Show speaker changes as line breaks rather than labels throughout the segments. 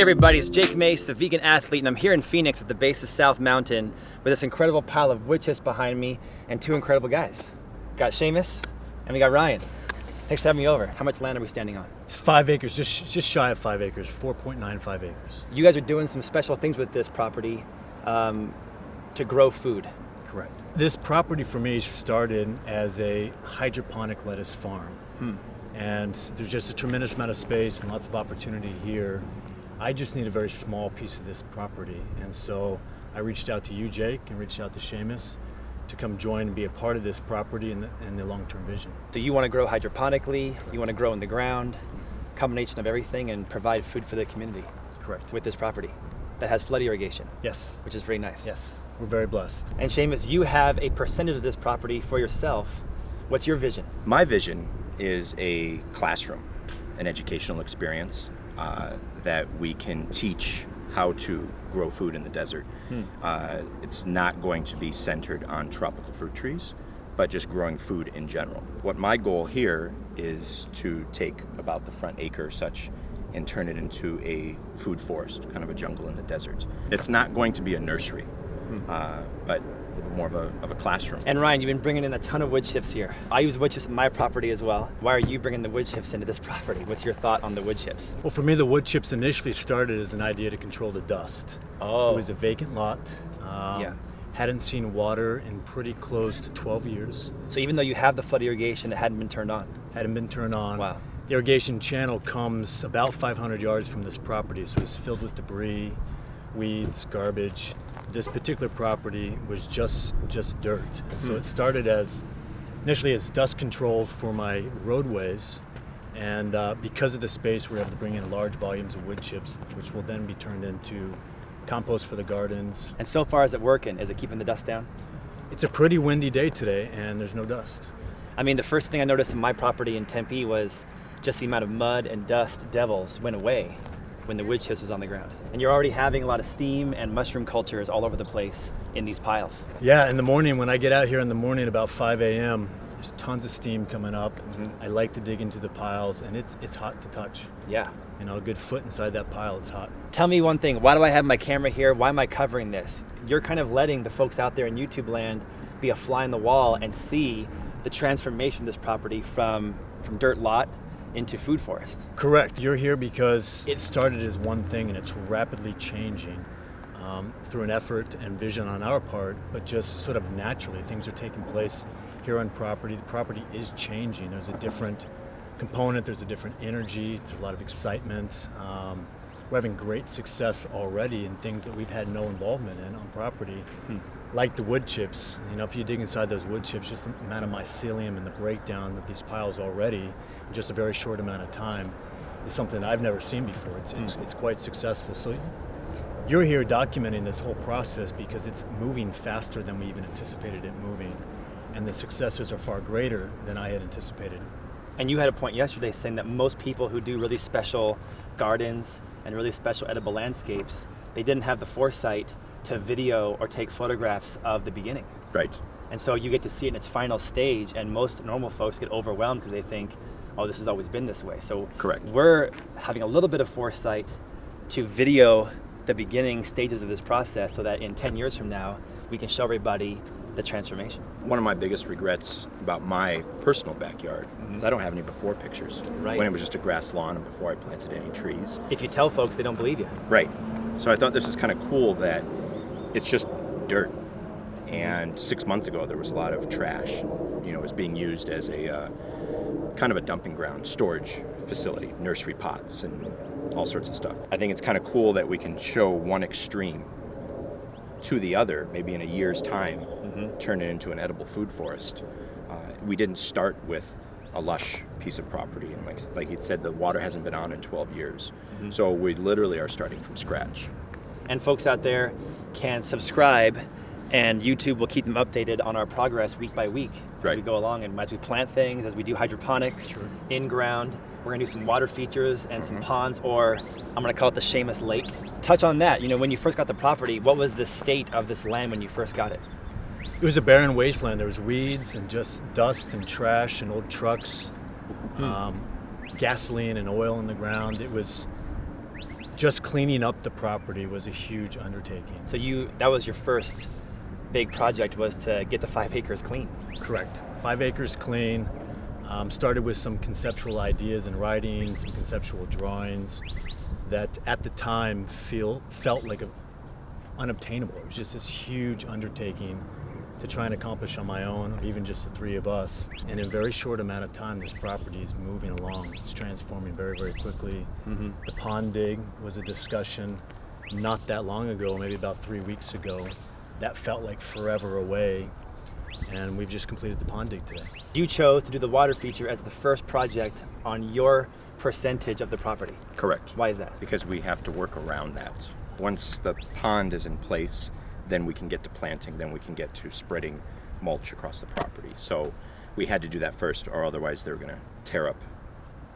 everybody, it's Jake Mace, the vegan athlete, and I'm here in Phoenix at the base of South Mountain with this incredible pile of wood chips behind me and two incredible guys. Got Seamus and we got Ryan. Thanks for having me over. How much land are we standing on?
It's 5 acres, just shy of 5 acres, 4.95 acres.
You guys are doing some special things with this property to grow food.
Correct. This property for me started as a hydroponic lettuce farm. And there's just a tremendous amount of space and lots of opportunity here. I just need a very small piece of this property. And so I reached out to you, Jake, and reached out to Seamus to come join and be a part of this property and the long-term vision.
So you want to grow hydroponically, you want to grow in the ground, combination of everything, and provide food for the community.
Correct.
With this property that has flood irrigation.
Yes.
Which is very nice.
Yes, we're very blessed.
And Seamus, you have a percentage of this property for yourself. What's your vision?
My vision is a classroom, an educational experience that we can teach how to grow food in the desert. It's not going to be centered on tropical fruit trees, but just growing food in general. What my goal here is to take about the front acre or such and turn it into a food forest, kind of a jungle in the desert. It's not going to be a nursery, but more of a classroom.
And Ryan, you've been bringing in a ton of wood chips here. I use wood chips in my property as well. Why are you bringing the wood chips into this property? What's your thought on the wood chips?
Well, for me, the wood chips initially started as an idea to control the dust.
Oh.
It was a vacant lot.
Yeah.
Hadn't seen water in pretty close to 12 years.
So even though you have the flood irrigation, it hadn't been turned on?
Hadn't been turned on.
Wow.
The irrigation channel comes about 500 yards from this property, so it's filled with debris, weeds, garbage. This particular property was just dirt. And so it started initially as dust control for my roadways, and because of the space, we're able to bring in large volumes of wood chips, which will then be turned into compost for the gardens.
And so far, is it working? Is it keeping the dust down?
It's a pretty windy day today, and there's no dust.
I mean, the first thing I noticed in my property in Tempe was just the amount of mud and dust devils went away when the wood chips was on the ground. And you're already having a lot of steam and mushroom cultures all over the place in these piles.
Yeah, in the morning, when I get out here in the morning about 5 a.m., there's tons of steam coming up. I like to dig into the piles, and it's hot to touch.
Yeah.
You know, a good foot inside that pile, it's hot.
Tell me one thing, why do I have my camera here? Why am I covering this? You're kind of letting the folks out there in YouTube land be a fly in the wall and see the transformation of this property from dirt lot into food forest.
Correct. You're here because it started as one thing and it's rapidly changing through an effort and vision on our part, but just sort of naturally things are taking place here on property. The property is changing. There's a different component, there's a different energy, there's a lot of excitement. We're having great success already in things that we've had no involvement in on property. Like the wood chips. You know, if you dig inside those wood chips, just the amount of mycelium and the breakdown of these piles already in just a very short amount of time is something I've never seen before. It's quite successful. So you're here documenting this whole process because it's moving faster than we even anticipated it moving, and the successes are far greater than I had anticipated.
And you had a point yesterday saying that most people who do really special gardens and really special edible landscapes, they didn't have the foresight to video or take photographs of the beginning.
Right.
And so you get to see it in its final stage, and most normal folks get overwhelmed because they think, oh, this has always been this way. So
Correct.
We're having a little bit of foresight to video the beginning stages of this process so that in 10 years from now, we can show everybody the transformation.
One of my biggest regrets about my personal backyard is I don't have any before pictures.
Right.
When it was just a grass lawn and before I planted any trees.
If you tell folks, they don't believe you.
Right. So I thought this is kind of cool that it's just dirt. And 6 months ago, there was a lot of trash. You know, it was being used as a kind of a dumping ground, storage facility, nursery pots and all sorts of stuff. I think it's kind of cool that we can show one extreme to the other, maybe in a year's time, turn it into an edible food forest. We didn't start with a lush piece of property, and like he said, the water hasn't been on in 12 years. So we literally are starting from scratch.
And folks out there can subscribe, and YouTube will keep them updated on our progress week by week as we go along, and as we plant things, as we do hydroponics in ground. We're gonna do some water features and some ponds, or I'm gonna call it the Seamus Lake. Touch on that. You know, when you first got the property, what was the state of this land when you first got it?
It was a barren wasteland. There was weeds and just dust and trash and old trucks, gasoline and oil in the ground. It was just cleaning up the property was a huge undertaking.
So that was your first big project, was to get the 5 acres clean.
Correct. 5 acres clean. Started with some conceptual ideas in writing, some conceptual drawings that at the time felt like unobtainable. It was just this huge undertaking to try and accomplish on my own, or even just the 3 of us. And in a very short amount of time, this property is moving along. It's transforming very, very quickly. Mm-hmm. The pond dig was a discussion not that long ago, maybe about 3 weeks ago. That felt like forever away, and we've just completed the pond dig today.
You chose to do the water feature as the first project on your percentage of the property.
Correct.
Why is that?
Because we have to work around that. Once the pond is in place, then we can get to planting, then we can get to spreading mulch across the property. So we had to do that first, or otherwise they're going to tear up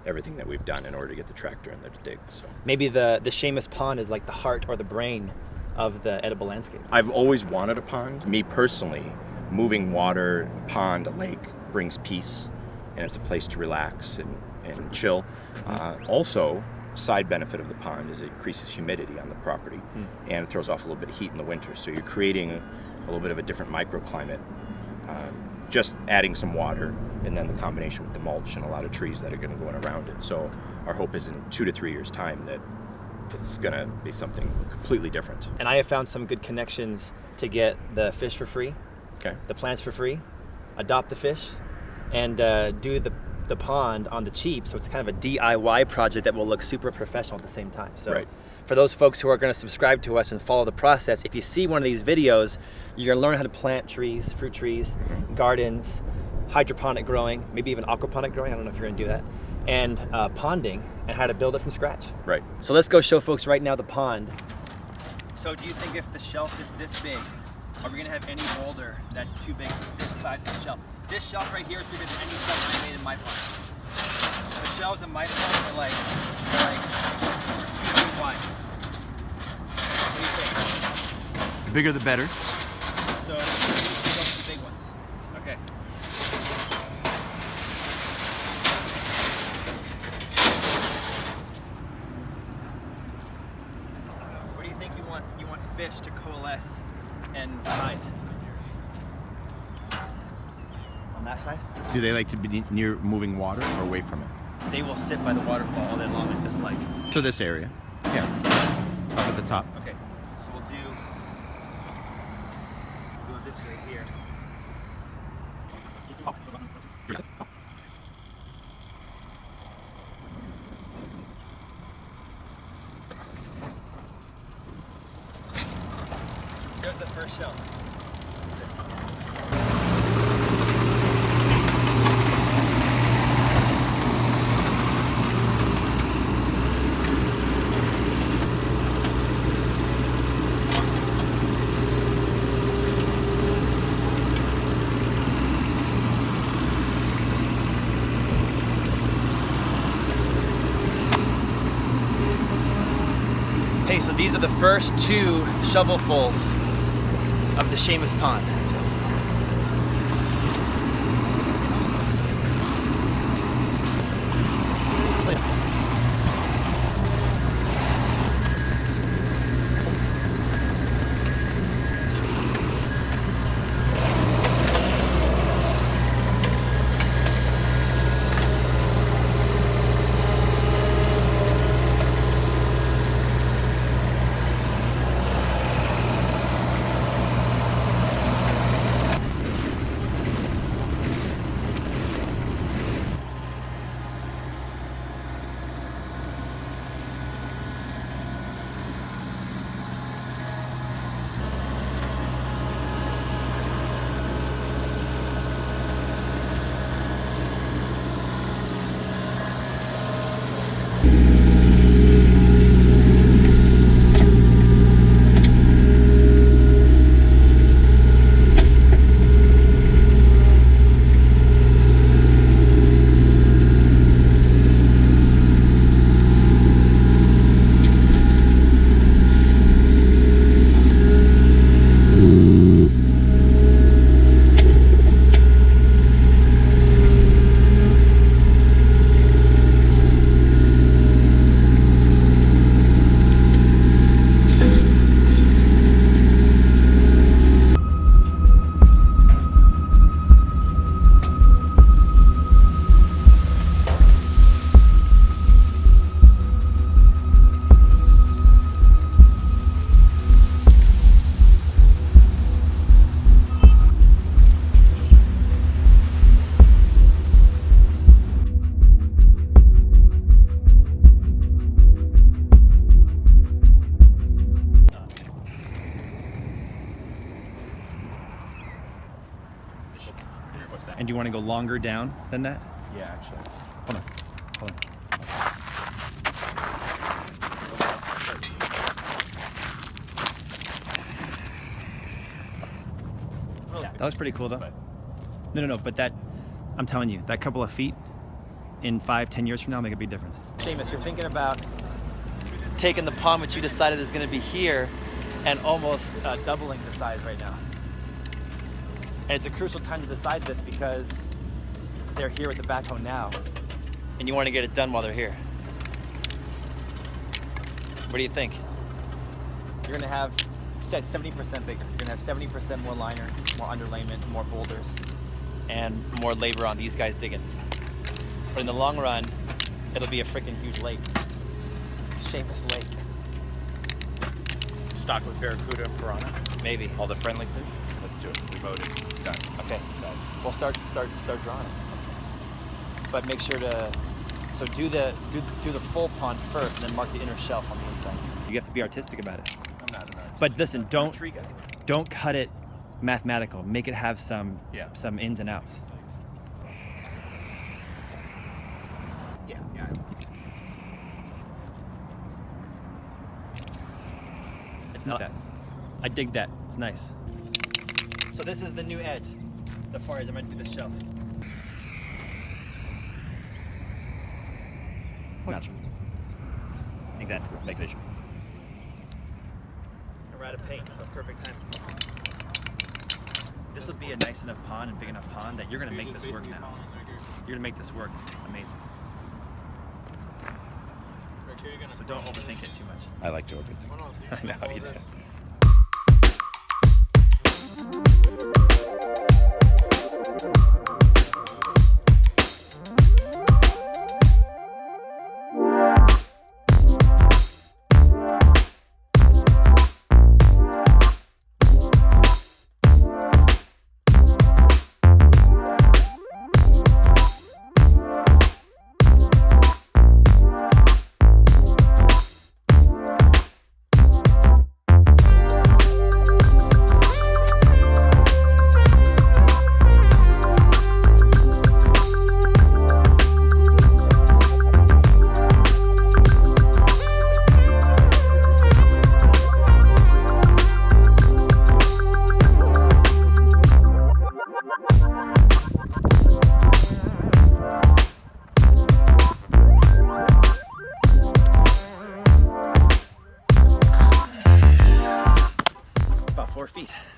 everything that we've done in order to get the tractor in there to dig. So
maybe the Seamus pond is like the heart or the brain of the edible landscape.
I've always wanted a pond. Me personally, moving water, pond, a lake brings peace, and it's a place to relax and chill. Also, side benefit of the pond is it increases humidity on the property and throws off a little bit of heat in the winter. So you're creating a little bit of a different microclimate. Just adding some water, and then the combination with the mulch and a lot of trees that are going to go in around it. So our hope is in 2 to 3 years' time that it's going to be something completely different.
And I have found some good connections to get the fish for free,
okay,
the plants for free, adopt the fish, and do the pond on the cheap. So it's kind of a DIY project that will look super professional at the same time. So
right.
For those folks who are going to subscribe to us and follow the process, if you see one of these videos, you're going to learn how to plant trees, fruit trees, gardens, hydroponic growing, maybe even aquaponic growing. I don't know if you're going to do that. And ponding, and how to build it from scratch.
Right.
So let's go show folks right now the pond. So do you think if the shelf is this big, are we going to have any boulder that's too big for this size of the shelf? This shelf right here is bigger than any shelf I made in my pond. The shelves in my pond are like 2 feet wide. What do you think?
The bigger the better.
So let's go for the big ones. Okay. Where do you think you want fish to coalesce and hide? On that side?
Do they like to be near moving water or away from it?
They will sit by the waterfall all day long and just like...
To this area. Yeah. Up at the top.
Okay, so we'll do this right here. There's the first shelf. Okay, so these are the first 2 shovelfuls of the Seamus pond.
What's that?
And do you want to go longer down than that?
Yeah, actually.
Hold on. Hold on. That was pretty cool though. No, but that, I'm telling you, that couple of feet in 5-10 years from now make a big difference. Seamus, you're thinking about taking the pond which you decided is going to be here and almost doubling the size right now. And it's a crucial time to decide this because they're here with the backhoe now. And you want to get it done while they're here. What do you think? You're going to have 70% bigger. You're going to have 70% more liner, more underlayment, more boulders, and more labor on these guys digging. But in the long run, it'll be a freaking huge lake. Seamus Lake.
Stock with barracuda and piranha.
Maybe.
All the friendly fish. Let's do it. We voted. It's done.
Okay.
Decided.
We'll start drawing. But make sure to do the full pond first, and then mark the inner shelf on the inside. You have to be artistic about it.
I'm not an artist.
But listen, don't
Tree guy.
don't cut it mathematical. Make it have some ins and outs.
Yeah.
It's not that. I dig that. It's nice. So this is the new edge. The far edge. I'm gonna do the shelf.
Gotcha. I think that make vision.
We're out of paint, so perfect time. This will be a nice enough pond and big enough pond that you're gonna make this work now. You're gonna make this work amazing. So don't overthink it too much.
I like to overthink.
I know you do.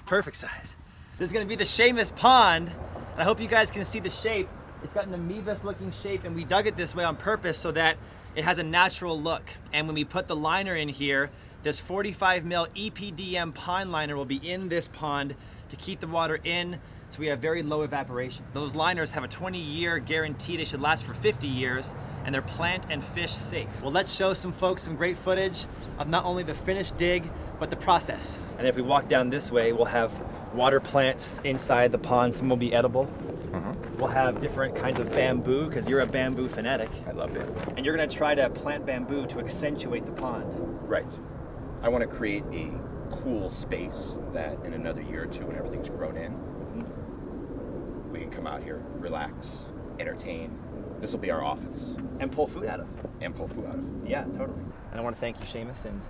Perfect size. This is gonna be the Seamus Pond. I hope you guys can see the shape. It's got an amoebus looking shape, and we dug it this way on purpose so that it has a natural look. And when we put the liner in here, this 45 mil EPDM pond liner will be in this pond to keep the water in, so we have very low evaporation. Those liners have a 20-year guarantee. They should last for 50 years, and they're plant and fish safe. Well, let's show some folks some great footage of not only the finished dig, but the process. And if we walk down this way, we'll have water plants inside the pond. Some will be edible. We'll have different kinds of bamboo, because you're a bamboo fanatic.
I love bamboo.
And you're gonna try to plant bamboo to accentuate the pond.
Right. I want to create a cool space that in another year or two, when everything's grown in, we can come out here, relax, entertain. This will be our office.
And pull food out of.
And pull food out of.
Yeah, totally. And I want to thank you, Seamus, and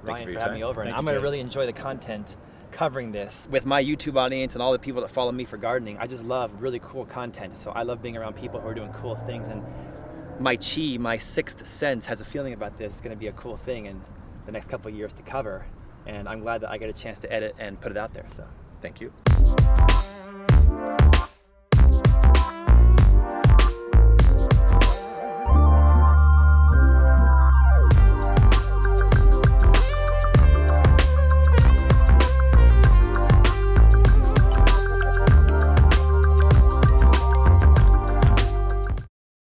Ryan,
for
for
your
having me
time.
over. And
Thank
I'm
you,
going to
Jay.
really enjoy the content covering this with my YouTube audience and all the people that follow me for gardening. I just love really cool content. So I love being around people who are doing cool things. And my chi, my sixth sense, has a feeling about this. It's going to be a cool thing in the next couple of years to cover. And I'm glad that I get a chance to edit and put it out there. So
Thank you.